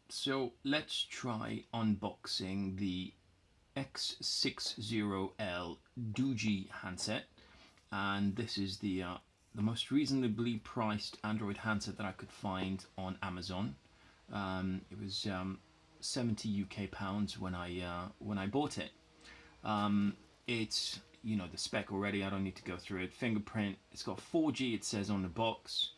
So let's try unboxing the X60L DOOGEE handset, and this is the most reasonably priced Android handset that I could find on Amazon. It was 70 UK pounds when I bought it. It's, you know, the spec already. I don't need to go through it. Fingerprint. It's got 4G. It says on the box.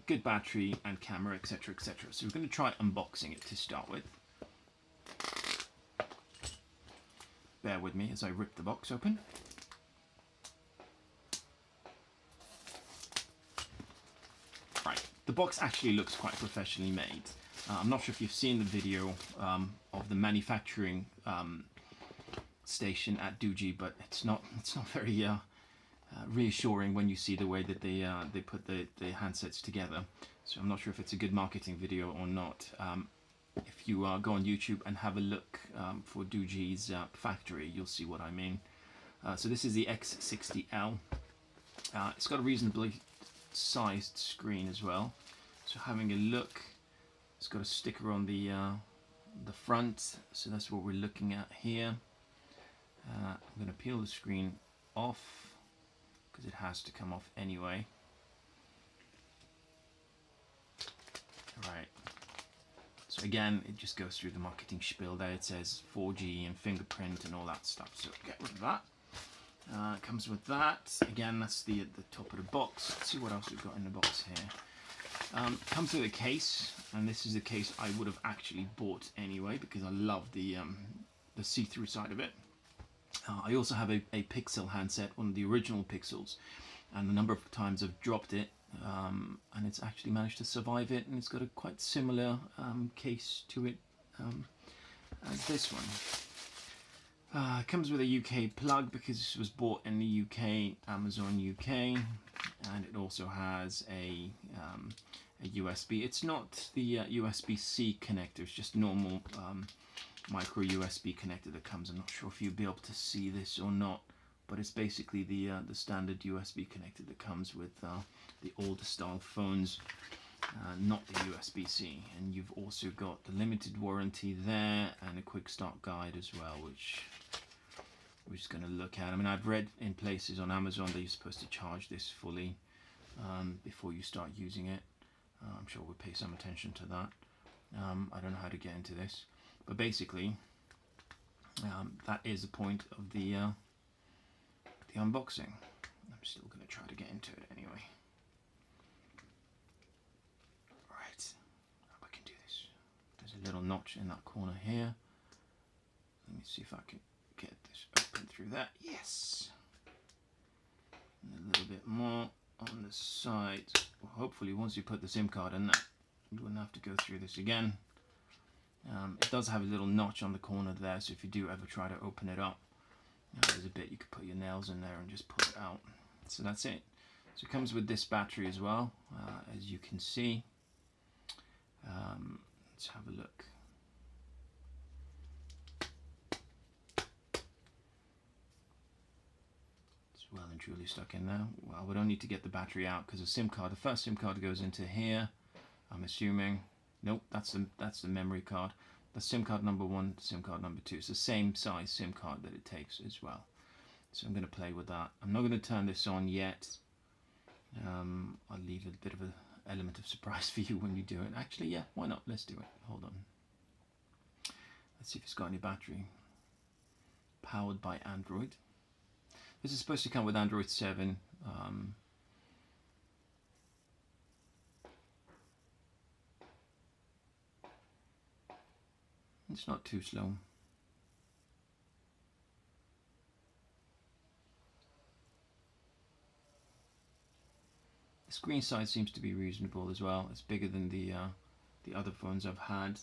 Good battery and camera, etc., etc. So we're going to try unboxing it to start with. Bear with me as I rip the box open. Right, the box actually looks quite professionally made. I'm not sure if you've seen the video of the manufacturing station at DOOGEE, but it's not very reassuring when you see the way that they put the handsets together. So I'm not sure if it's a good marketing video or not. If you go on YouTube and have a look for DOOGEE's factory, you'll see what I mean. So this is the X60L. It's got a reasonably sized screen as well. So having a look, it's got a sticker on the front. So that's what we're looking at here. I'm going to peel the screen off because it has to come off anyway. Right. So again, it just goes through the marketing spiel there. It says 4G and fingerprint and all that stuff. So get rid of that. It comes with that. Again, that's the top of the box. Let's see what else we've got in the box here. Comes with a case, and this is the case I would have actually bought anyway because I love the see-through side of it. I also have a Pixel handset, one of the original Pixels, and a number of times I've dropped it, and it's actually managed to survive it, and it's got a quite similar case to it as this one. It comes with a UK plug because this was bought in the UK, Amazon UK, and it also has a USB. It's not the USB-C connector, it's just normal micro USB connector that comes. I'm not sure if you'll be able to see this or not, but it's basically the standard USB connector that comes with the older style phones, not the USB-C. And you've also got the limited warranty there and a quick start guide as well, which we're just going to look at. I mean, I've read in places on Amazon that you're supposed to charge this fully before you start using it. I'm sure we'll pay some attention to that. I don't know how to get into this, but basically that is the point of the unboxing. I'm still going to try to get into it anyway. Right, hope I can do this. There's a little notch in that corner here. Let me see if I can get this open through that. Yes. And a little bit more on the side. Well, hopefully once you put the SIM card in that, you wouldn't have to go through this again. It does have a little notch on the corner there, so if you do ever try to open it up, there's a bit you could put your nails in there and just pull it out. So that's it. So it comes with this battery as well, as you can see. Let's have a look. It's well and truly stuck in there. Well, we don't need to get the battery out because the SIM card, the first SIM card goes into here, I'm assuming. Nope, that's the memory card. The SIM card number 1, SIM card number 2. It's the same size SIM card that it takes as well. So I'm going to play with that. I'm not going to turn this on yet. I'll leave a bit of an element of surprise for you when you do it. Actually, yeah, why not? Let's do it. Hold on. Let's see if it's got any battery. Powered by Android. This is supposed to come with Android 7. It's not too slow. The screen size seems to be reasonable as well. It's bigger than the other phones I've had,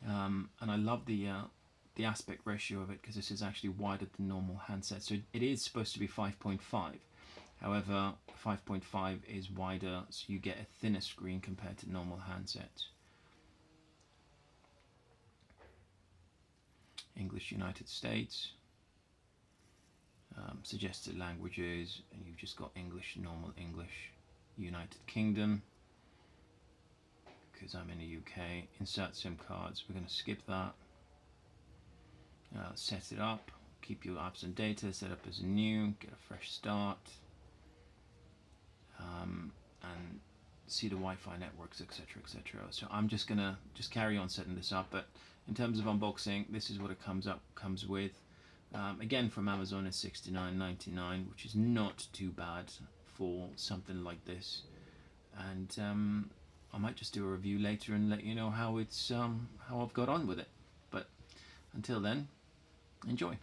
and I love the aspect ratio of it because this is actually wider than normal handsets. So it is supposed to be 5.5. However, 5.5 is wider, so you get a thinner screen compared to normal handsets. English United States, suggested languages, and you've just got English, normal English, United Kingdom, because I'm in the UK. Insert SIM cards. We're going to skip that. Set it up. Keep your apps and data set up as new. Get a fresh start. And see the Wi-Fi networks, etc., etc. So I'm just gonna carry on setting this up. But in terms of unboxing, this is what it comes with. Again, from Amazon, it's $69.99, which is not too bad for something like this. And I might just do a review later and let you know how it's how I've got on with it. But until then, enjoy.